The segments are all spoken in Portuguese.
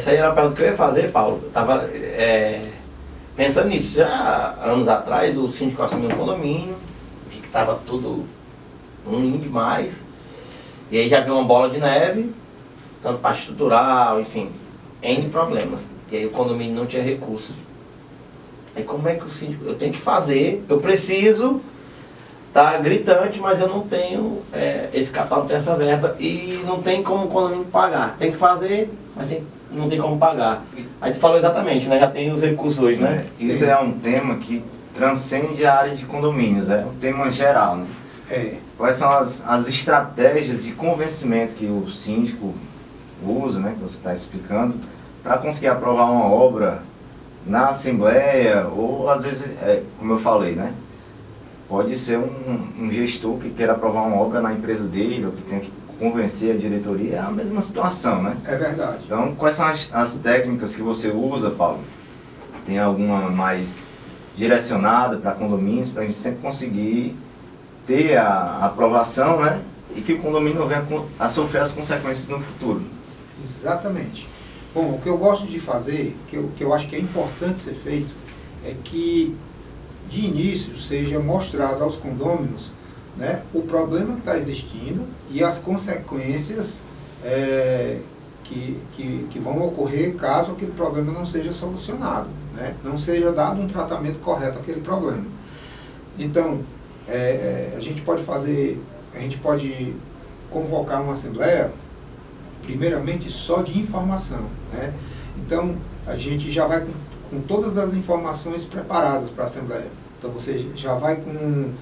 essa aí era a pergunta que eu ia fazer, Paulo. Eu estava pensando nisso. Já anos atrás, o síndico assumiu um condomínio, vi que estava tudo ruim demais. E aí já veio uma bola de neve, tanto para estrutural, enfim, N problemas. E aí o condomínio não tinha recurso. Aí como é que o síndico... Eu tenho que fazer, eu preciso, tá gritante, mas eu não tenho esse capital, não tenho essa verba e não tem como o condomínio pagar. Tem que fazer, mas não tem como pagar. Aí tu falou exatamente, né? Já tem os recursos hoje, né? Isso é um tema que transcende a área de condomínios, é um tema geral, né? Quais são as estratégias de convencimento que o síndico usa, né, que você está explicando, para conseguir aprovar uma obra na Assembleia, ou às vezes, como eu falei, né, pode ser um gestor que queira aprovar uma obra na empresa dele, ou que tenha que convencer a diretoria, é a mesma situação, né? É verdade. Então, quais são as técnicas que você usa, Paulo? Tem alguma mais direcionada para condomínios, para a gente sempre conseguir ter a aprovação, né? E que o condomínio não venha a sofrer as consequências no futuro. Exatamente. Bom, o que eu gosto de fazer, que eu acho que é importante ser feito, é que de início seja mostrado aos condôminos, né, o problema que está existindo e as consequências que vão ocorrer caso aquele problema não seja solucionado, né, não seja dado um tratamento correto àquele problema. Então, a gente pode convocar uma assembleia, primeiramente só de informação, né? Então, a gente já vai com todas as informações preparadas para a assembleia. Então, você já vai com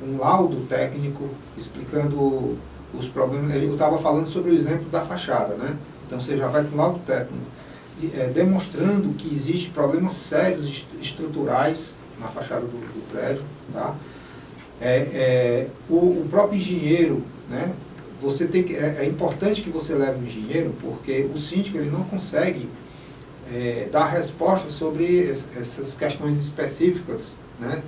um laudo técnico explicando os problemas. Eu estava falando sobre o exemplo da fachada, né? Então, você já vai com laudo técnico demonstrando que existem problemas sérios estruturais na fachada do prédio, tá? O próprio engenheiro, né? Você tem que, é importante que você leve um engenheiro, porque o síndico ele não consegue dar resposta sobre essas questões específicas, né,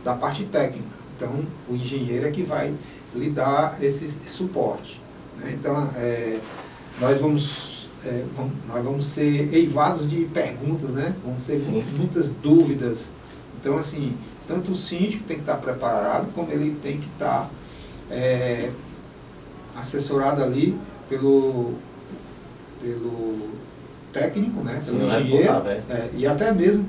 da parte técnica. Então, o engenheiro é que vai lhe dar esse suporte, né? Então, nós vamos ser eivados de perguntas, né? Vão ser muitas dúvidas. Então, assim, tanto o síndico tem que estar preparado, como ele tem que estar assessorado ali pelo técnico, né? Pelo engenheiro, e até mesmo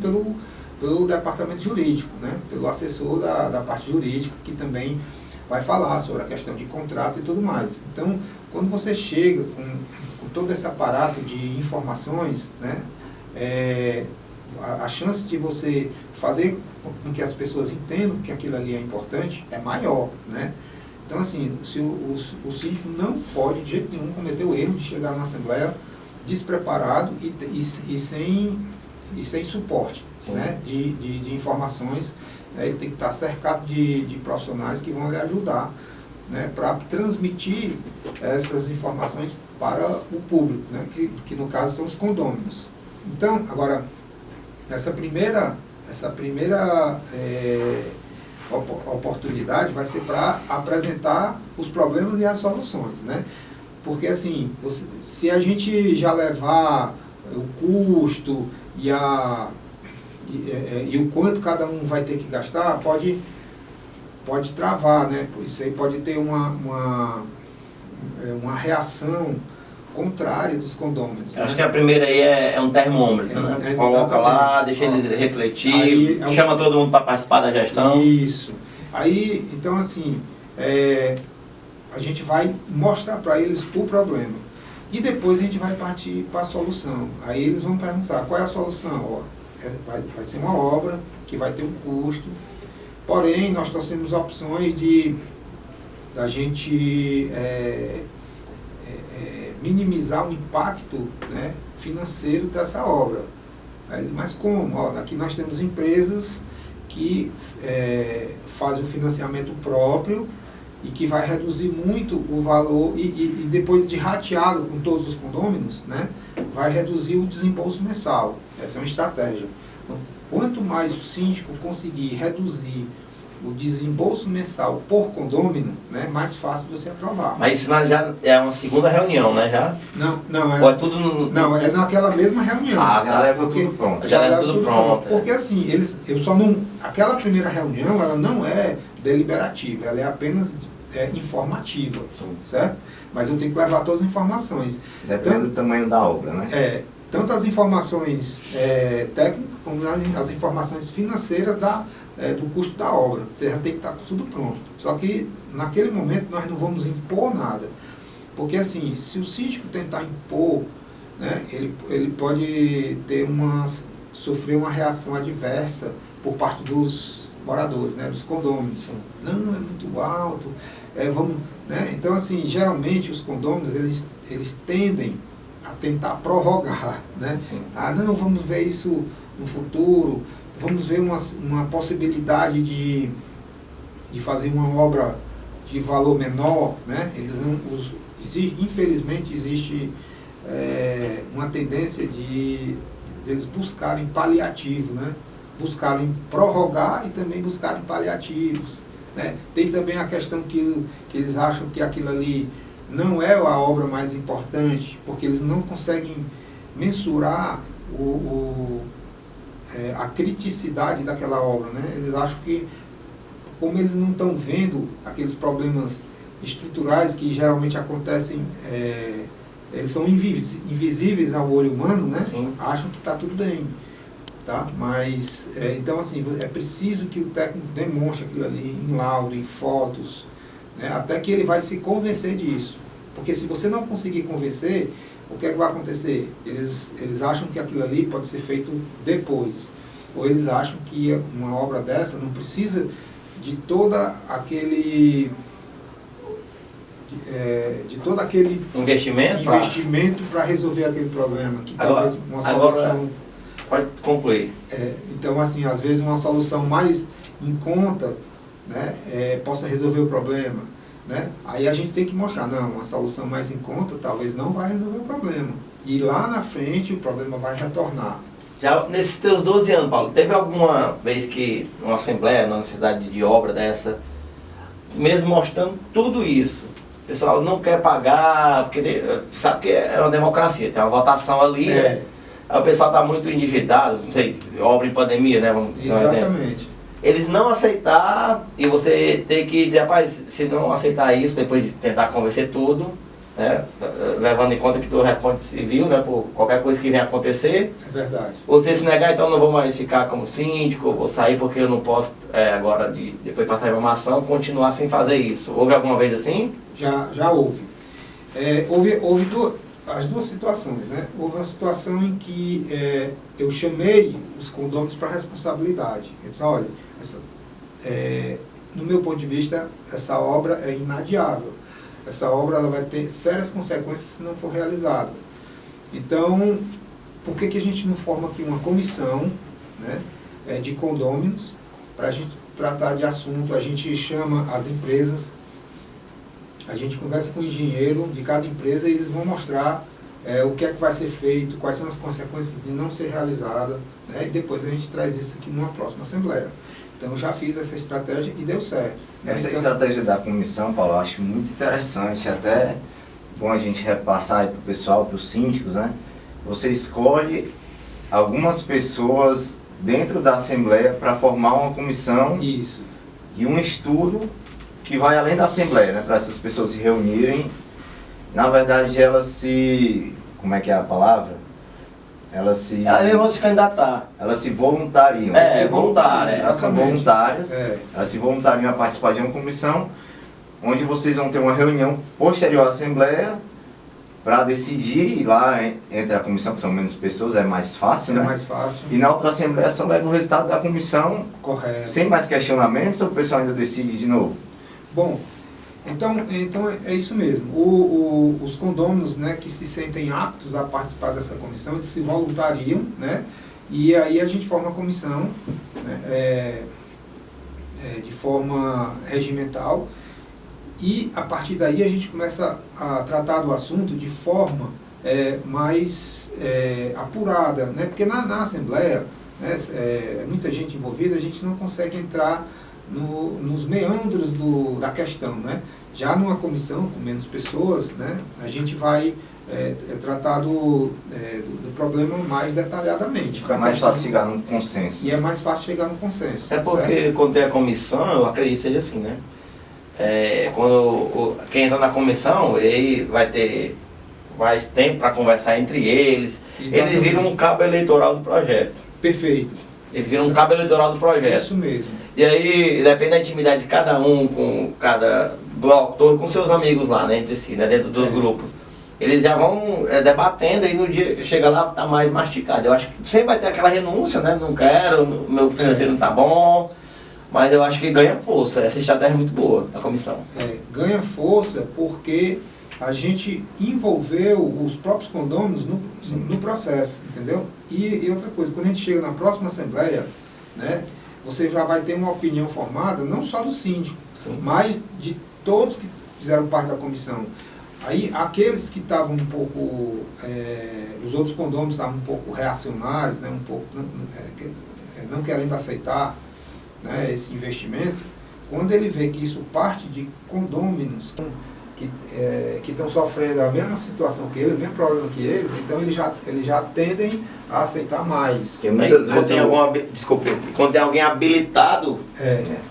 pelo departamento jurídico, né? Pelo assessor da parte jurídica, que também vai falar sobre a questão de contrato e tudo mais. Então, quando você chega com todo esse aparato de informações, né? A chance de você fazer com que as pessoas entendam que aquilo ali é importante é maior, né? Então, assim, o síndico não pode, de jeito nenhum, cometer o erro de chegar na Assembleia despreparado e sem suporte, né, de informações, né? Ele tem que estar cercado de profissionais que vão lhe ajudar, né, para transmitir essas informações para o público, né, que no caso são os condôminos. Então, agora, essa primeira oportunidade vai ser para apresentar os problemas e as soluções, né? Porque assim, se a gente já levar o custo e o quanto cada um vai ter que gastar, pode travar, né? Isso aí pode ter uma reação contrária dos condôminos. Acho que a primeira aí é um termômetro, né? Coloca lá, deixa eles refletir, aí, chama todo mundo para participar da gestão. Isso. Aí, então assim, a gente vai mostrar para eles o problema. E depois a gente vai partir para a solução. Aí eles vão perguntar, qual é a solução? Vai ser uma obra que vai ter um custo, porém nós trouxemos opções da gente minimizar o impacto, né, financeiro dessa obra. Mas como? Aqui nós temos empresas que fazem o financiamento próprio e que vai reduzir muito o valor e depois de rateado com todos os condôminos, né, vai reduzir o desembolso mensal. Essa é uma estratégia. Então, quanto mais o síndico conseguir reduzir o desembolso mensal por condômino, né, mais fácil de você aprovar. Mas isso já é uma segunda reunião, né? Já? Não, Ou é tudo no... Não, é naquela mesma reunião. Já leva tudo pronto. Já leva tudo pronto. Porque assim, eu só não... Aquela primeira reunião, ela não é deliberativa, ela é apenas informativa, certo? Mas eu tenho que levar todas as informações. Depende do tamanho da obra, né? Tanto as informações técnicas, como as informações financeiras do custo da obra. Você já tem que estar com tudo pronto. Só que, naquele momento, nós não vamos impor nada. Porque, assim, se o síndico tentar impor, né, ele pode sofrer uma reação adversa por parte dos moradores, né, dos condôminos. Não, é muito alto, vamos... Né? Então, assim, geralmente, os condôminos, eles tendem a tentar prorrogar, né? Não, vamos ver isso no futuro, vamos ver uma possibilidade de fazer uma obra de valor menor, né? Infelizmente existe uma tendência deles buscarem paliativo, né? Buscarem prorrogar e também buscarem paliativos, né? Tem também a questão que eles acham que aquilo ali não é a obra mais importante, porque eles não conseguem mensurar a criticidade daquela obra, né? Eles acham que, como eles não estão vendo aqueles problemas estruturais que geralmente acontecem, eles são invisíveis ao olho humano, né? Acham que está tudo bem, tá? Mas, então assim, é preciso que o técnico demonstre aquilo ali em laudo, em fotos, né? Até que ele vai se convencer disso. Porque se você não conseguir convencer, o que é que vai acontecer? Eles acham que aquilo ali pode ser feito depois. Ou eles acham que uma obra dessa não precisa de toda aquele... de todo aquele investimento para resolver aquele problema. Que talvez uma solução... Pode concluir. Então, assim, às vezes uma solução mais em conta, né, possa resolver o problema, né? Aí a gente tem que mostrar, não, uma solução mais em conta talvez não vai resolver o problema. E lá na frente o problema vai retornar. Já nesses teus 12 anos, Paulo, teve alguma vez que uma assembleia, uma necessidade de obra dessa, mesmo mostrando tudo isso, o pessoal não quer pagar, porque sabe que é uma democracia, tem uma votação ali, né? Aí o pessoal está muito endividado, não sei, obra em pandemia, né? Exatamente. Eles não aceitar e você ter que dizer, rapaz, se não aceitar isso, depois de tentar convencer tudo, né? Levando em conta que tu responde civil, né? Por qualquer coisa que venha acontecer. É verdade. Você se negar, então não vou mais ficar como síndico, vou sair porque eu não posso agora, depois de passar a informação, continuar sem fazer isso. Houve alguma vez assim? Já houve. Houve as duas situações, né? Houve uma situação em que eu chamei os condôminos para responsabilidade. Eu disse, olha, no meu ponto de vista, essa obra é inadiável. Essa obra ela vai ter sérias consequências se não for realizada. Então, por que a gente não forma aqui uma comissão, né, de condôminos para a gente tratar de assunto? A gente chama as empresas, a gente conversa com o engenheiro de cada empresa e eles vão mostrar o que é que vai ser feito, quais são as consequências de não ser realizada, né? E depois a gente traz isso aqui numa próxima assembleia. Então eu já fiz essa estratégia e deu certo. Essa estratégia da comissão, Paulo, eu acho muito interessante, até bom a gente repassar aí para o pessoal, para os síndicos, né? Você escolhe algumas pessoas dentro da assembleia para formar uma comissão e um estudo que vai além da assembleia, né? Para essas pessoas se reunirem. Na verdade, elas se... como é que é a palavra? Elas mesmo vão se candidatar. Elas se voluntariam. Voluntárias. Elas são voluntárias. Elas se voluntariam a participar de uma comissão, onde vocês vão ter uma reunião posterior à assembleia para decidir lá entre a comissão, que são menos pessoas, é mais fácil, né? É mais fácil. E na outra assembleia só leva o resultado da comissão. Correto. Sem mais questionamentos, ou o pessoal ainda decide de novo? Bom, então é isso mesmo. Os condôminos, né, que se sentem aptos a participar dessa comissão, eles se voluntariam, né? E aí a gente forma a comissão, né, de forma regimental. E a partir daí a gente começa a tratar do assunto de forma mais apurada, né? Porque na Assembleia, né, muita gente envolvida, a gente não consegue entrar nos meandros da questão, né? Já numa comissão com menos pessoas, né, a gente vai tratar do problema mais detalhadamente. Fica mais fácil chegar num consenso. E é mais fácil chegar no consenso. É porque certo? Quando tem a comissão, eu acredito que seja assim, né? Quando quem entra na comissão, ele vai ter mais tempo para conversar entre eles. Exatamente. Eles viram um cabo eleitoral do projeto. Perfeito. Eles viram um cabo eleitoral do projeto. Isso mesmo. E aí, depende da intimidade de cada um, com cada bloco, todo com seus amigos lá, né, entre si, né, dentro dos grupos. Eles já vão debatendo e no dia que chega lá tá mais mastigado. Eu acho que sempre vai ter aquela renúncia, né, não quero, meu financeiro não tá bom, mas eu acho que ganha força. Essa estratégia é muito boa da comissão. Ganha força porque a gente envolveu os próprios condôminos no processo, entendeu? E outra coisa, quando a gente chega na próxima assembleia, né, você já vai ter uma opinião formada, não só do síndico, sim, mas de todos que fizeram parte da comissão. Aí, aqueles que estavam um pouco, os outros condôminos estavam um pouco reacionários, né, um pouco não querendo aceitar, né, esse investimento, quando ele vê que isso parte de condôminos que estão sofrendo a mesma situação que ele, o mesmo problema que eles, então eles já tendem a aceitar mais. Quando tem alguém habilitado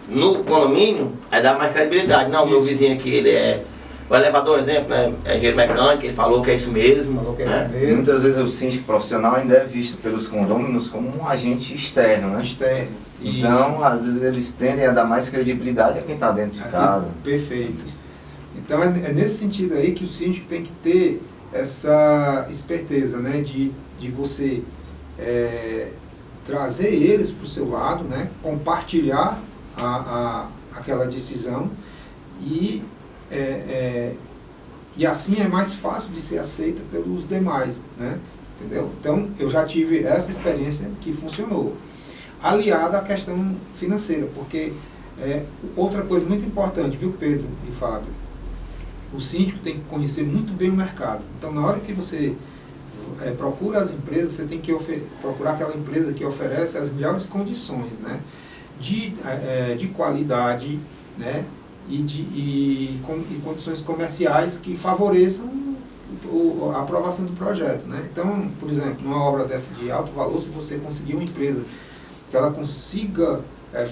no condomínio, aí dá mais credibilidade. Não, isso. Meu vizinho aqui, ele é... O elevador, exemplo, né? É engenheiro mecânico, ele falou que é isso mesmo. Falou que é isso mesmo. Muitas vezes o síndico profissional ainda é visto pelos condôminos como um agente externo, né? Externo. Então, isso. Às vezes eles tendem a dar mais credibilidade a quem está dentro de casa. Perfeito. Então, é nesse sentido aí que o síndico tem que ter essa esperteza, né? De você trazer eles para o seu lado, né? Compartilhar aquela decisão e assim é mais fácil de ser aceita pelos demais, né? Entendeu? Então, eu já tive essa experiência que funcionou. Aliada à questão financeira, porque outra coisa muito importante, viu, Pedro e Fábio? O síndico tem que conhecer muito bem o mercado. Então, na hora que você procura as empresas, você tem que procurar aquela empresa que oferece as melhores condições, né? De qualidade, né? E condições comerciais que favoreçam a aprovação do projeto, né? Então, por exemplo, numa obra dessa de alto valor, se você conseguir uma empresa que ela consiga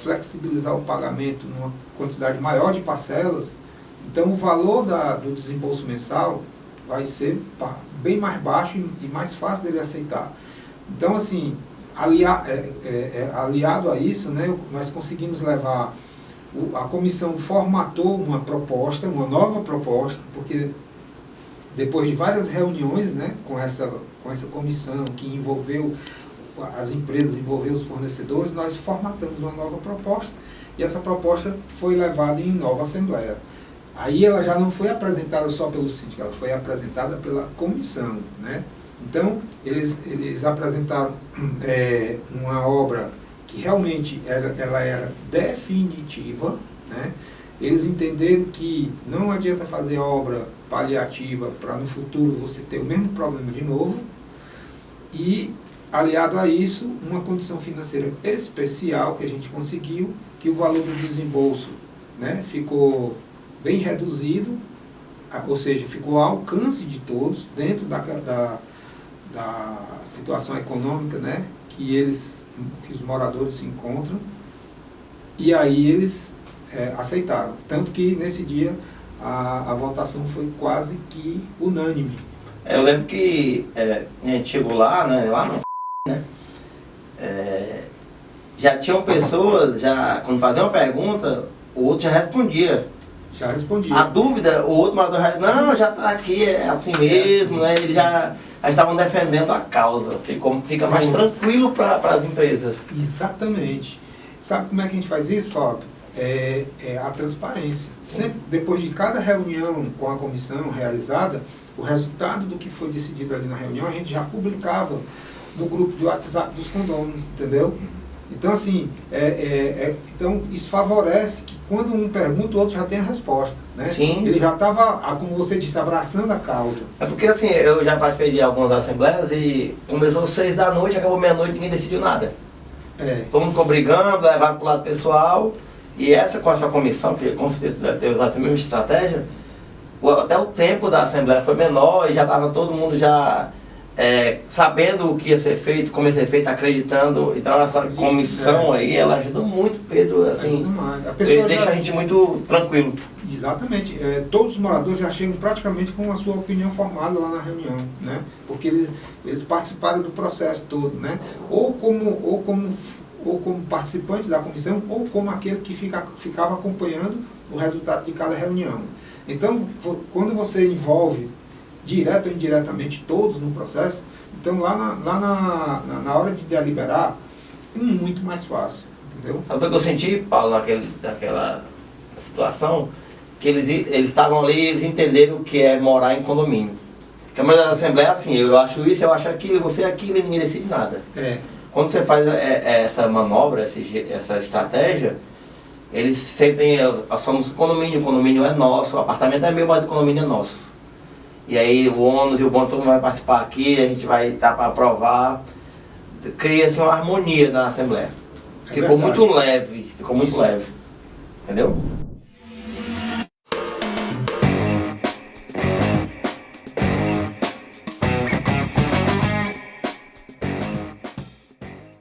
flexibilizar o pagamento numa quantidade maior de parcelas, então o valor do desembolso mensal vai ser bem mais baixo e mais fácil dele aceitar. Então, assim, aliado a isso, né, nós conseguimos levar... A comissão formatou uma nova proposta, porque depois de várias reuniões, né, com essa comissão que envolveu as empresas, envolveu os fornecedores, nós formatamos uma nova proposta e essa proposta foi levada em nova assembleia. Aí ela já não foi apresentada só pelo síndico, ela foi apresentada pela comissão, né? Então, eles apresentaram uma obra que realmente ela era definitiva, né? Eles entenderam que não adianta fazer obra paliativa para no futuro você ter o mesmo problema de novo, e aliado a isso, uma condição financeira especial que a gente conseguiu, que o valor do desembolso, né, ficou bem reduzido, ou seja, ficou ao alcance de todos, dentro da situação econômica, né, que os moradores se encontram, e aí eles aceitaram. Tanto que nesse dia a votação foi quase que unânime. Eu lembro que a gente chegou lá, né, já tinham pessoas, quando faziam uma pergunta, o outro já respondia. Já respondia. A dúvida, o outro morador já disse, não, já está aqui, é assim mesmo, né? Eles já estavam defendendo a causa. Fica mais tranquilo para as empresas. Exatamente. Sabe como é que a gente faz isso, Fábio? A transparência. Sempre, depois de cada reunião com a comissão realizada, o resultado do que foi decidido ali na reunião, a gente já publicava no grupo de WhatsApp dos condôminos, entendeu? Então, assim, então isso favorece que quando um pergunta, o outro já tem a resposta, né? Sim. Ele já estava, como você disse, abraçando a causa. É porque, assim, eu já participei de algumas assembleias e começou às 6 da noite, acabou meia-noite e ninguém decidiu nada. Todo mundo ficou brigando, levaram para o lado pessoal E com essa comissão, que com certeza deve ter usado essa mesma estratégia, até o tempo da Assembleia foi menor e já estava todo mundo já sabendo o que ia ser feito, como ia ser feito, acreditando. Então essa comissão aí, ela ajuda muito, Pedro, assim, deixa a gente muito tranquilo. Exatamente. Todos os moradores já chegam praticamente com a sua opinião formada lá na reunião, né? Porque eles participaram do processo todo, né? Ou como participante da comissão, ou como aquele que ficava acompanhando o resultado de cada reunião. Então, quando você envolve direto ou indiretamente todos no processo, então lá na hora de deliberar, é muito mais fácil, entendeu? Sabe o que eu senti, Paulo, naquela situação? Que eles estavam ali, eles entenderam o que é morar em condomínio. Porque a maioria da Assembleia é assim, eu acho isso, eu acho aquilo, você aquilo, e ninguém decide nada. Quando você faz essa manobra, essa estratégia, eles sentem, nós somos condomínio, o condomínio é nosso, o apartamento é meu, mas o condomínio é nosso. E aí o ônus e o bônus, todo mundo vai participar aqui, a gente vai estar para aprovar. Cria-se uma harmonia na Assembleia. Ficou muito leve, entendeu?